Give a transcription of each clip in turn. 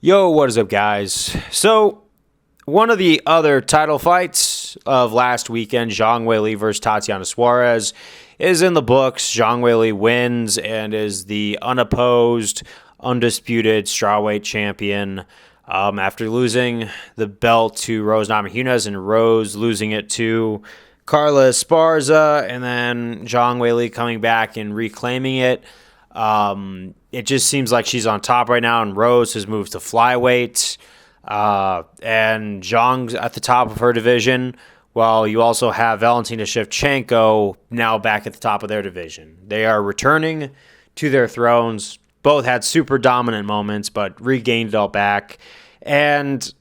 Yo, what is up, guys? So, one of the other title fights of last weekend, Zhang Weili versus Tatiana Suarez, is in the books. Zhang Weili wins and is the unopposed, undisputed strawweight champion after losing the belt to Rose Namajunas and Rose losing it to Carla Esparza, and then Zhang Weili coming back and reclaiming it. It just seems like she's on top right now, and Rose has moved to flyweight, and Zhang's at the top of her division, while you also have Valentina Shevchenko now back at the top of their division. They are returning to their thrones. Both had super dominant moments, but regained it all back. And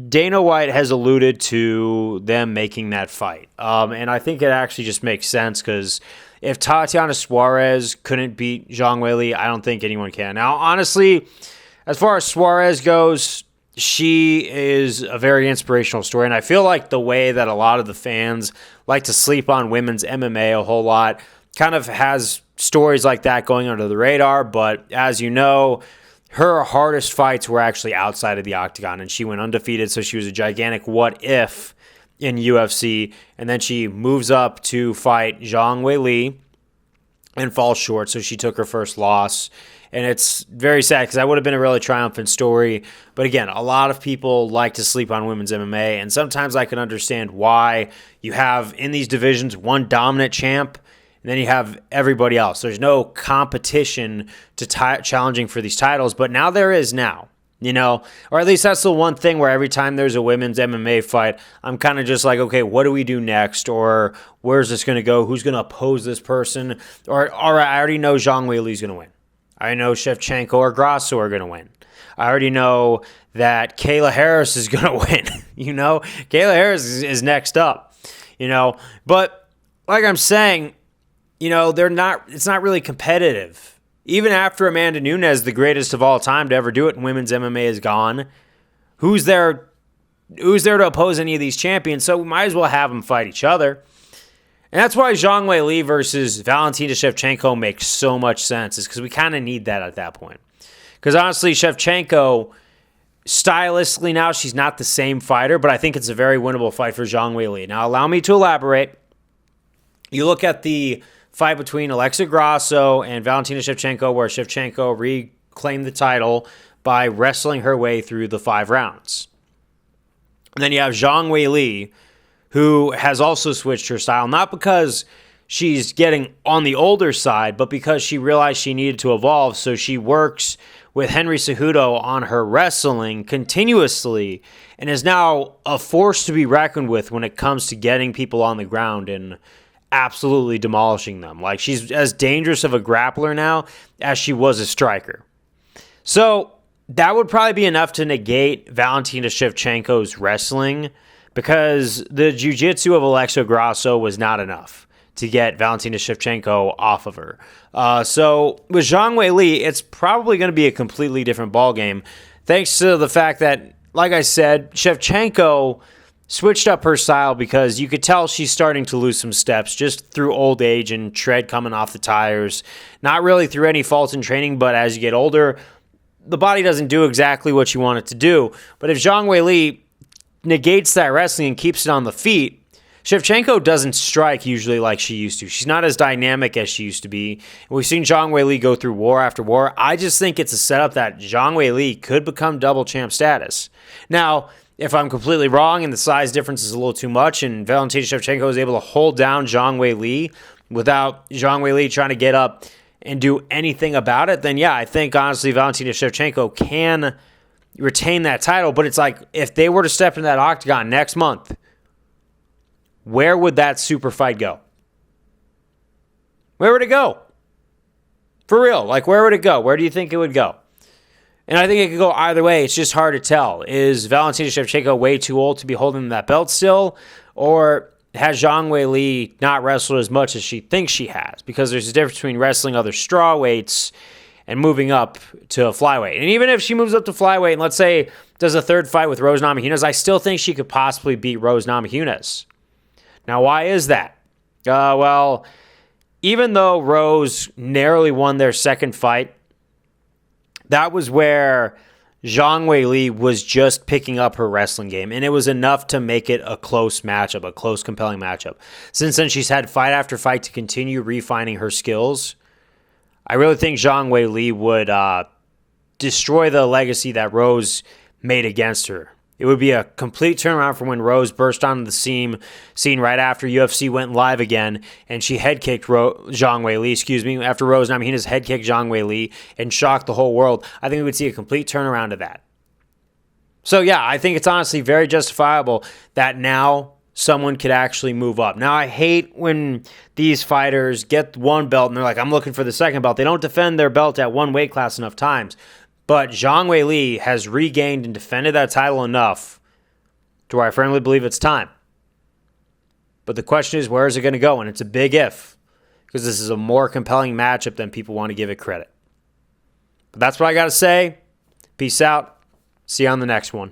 Dana White has alluded to them making that fight. And I think it actually just makes sense because if Tatiana Suarez couldn't beat Zhang Weili, I don't think anyone can. Now, honestly, as far as Suarez goes, she is a very inspirational story. And I feel like the way that a lot of the fans like to sleep on women's MMA a whole lot kind of has stories like that going under the radar. But as you know, her hardest fights were actually outside of the octagon, and she went undefeated, so she was a gigantic what if in UFC, and then she moves up to fight Zhang Weili and falls short, so she took her first loss. And it's very sad because that would have been a really triumphant story. But again, a lot of people like to sleep on women's MMA, and sometimes I can understand why. You have in these divisions one dominant champ, and then you have everybody else. There's no competition to challenging for these titles, but now there is now. Or at least that's the one thing where every time there's a women's MMA fight, I'm kind of just like, okay, what do we do next? Or where's this going to go? Who's going to oppose this person? Or, all right, I already know Zhang Weili's going to win. I know Shevchenko or Grasso are going to win. I already know that Kayla Harris is going to win. Kayla Harris is next up, But like I'm saying, it's not really competitive. Even after Amanda Nunes, the greatest of all time to ever do it in women's MMA, is gone, who's there to oppose any of these champions? So we might as well have them fight each other. And that's why Zhang Weili versus Valentina Shevchenko makes so much sense, is because we kind of need that at that point. Because honestly, Shevchenko, stylistically now, she's not the same fighter, but I think it's a very winnable fight for Zhang Weili. Now, allow me to elaborate. You look at the fight between Alexa Grasso and Valentina Shevchenko, where Shevchenko reclaimed the title by wrestling her way through the 5 rounds. And then you have Zhang Weili, who has also switched her style, not because she's getting on the older side, but because she realized she needed to evolve. So she works with Henry Cejudo on her wrestling continuously and is now a force to be reckoned with when it comes to getting people on the ground and absolutely demolishing them. Like, she's as dangerous of a grappler now as she was a striker. So that would probably be enough to negate Valentina Shevchenko's wrestling, because the jiu-jitsu of Alexa Grasso was not enough to get Valentina Shevchenko off of her. So with Zhang Weili, it's probably going to be a completely different ballgame, thanks to the fact that, like I said, Shevchenko switched up her style because you could tell she's starting to lose some steps just through old age and tread coming off the tires. Not really through any faults in training, but as you get older, the body doesn't do exactly what you want it to do. But if Zhang Weili negates that wrestling and keeps it on the feet, Shevchenko doesn't strike usually like she used to. She's not as dynamic as she used to be. We've seen Zhang Weili go through war after war. I just think it's a setup that Zhang Weili could become double champ status. Now, if I'm completely wrong and the size difference is a little too much and Valentina Shevchenko is able to hold down Zhang Weili without Zhang Weili trying to get up and do anything about it, then yeah, I think honestly Valentina Shevchenko can retain that title. But it's like, if they were to step into that octagon next month, where would that super fight go? Where would it go? For real, like, where would it go? Where do you think it would go? And I think it could go either way. It's just hard to tell. Is Valentina Shevchenko way too old to be holding that belt still? Or has Zhang Weili not wrestled as much as she thinks she has? Because there's a difference between wrestling other straw weights and moving up to flyweight. And even if she moves up to flyweight and let's say does a third fight with Rose Namajunas, I still think she could possibly beat Rose Namajunas. Now, why is that? Well, even though Rose narrowly won their second fight, that was where Zhang Weili was just picking up her wrestling game, and it was enough to make it a close matchup, a close, compelling matchup. Since then, she's had fight after fight to continue refining her skills. I really think Zhang Weili would destroy the legacy that Rose made against her. It would be a complete turnaround from when Rose burst onto the scene right after UFC went live again, and she head kicked Zhang Weili, after Rose Namajunas head kicked Zhang Weili and shocked the whole world. I think we would see a complete turnaround of that. So yeah, I think it's honestly very justifiable that now someone could actually move up. Now, I hate when these fighters get one belt and they're like, I'm looking for the second belt. They don't defend their belt at one weight class enough times. But Zhang Weili has regained and defended that title enough to where I firmly believe it's time. But the question is, where is it going to go? And it's a big if, because this is a more compelling matchup than people want to give it credit. But that's what I got to say. Peace out. See you on the next one.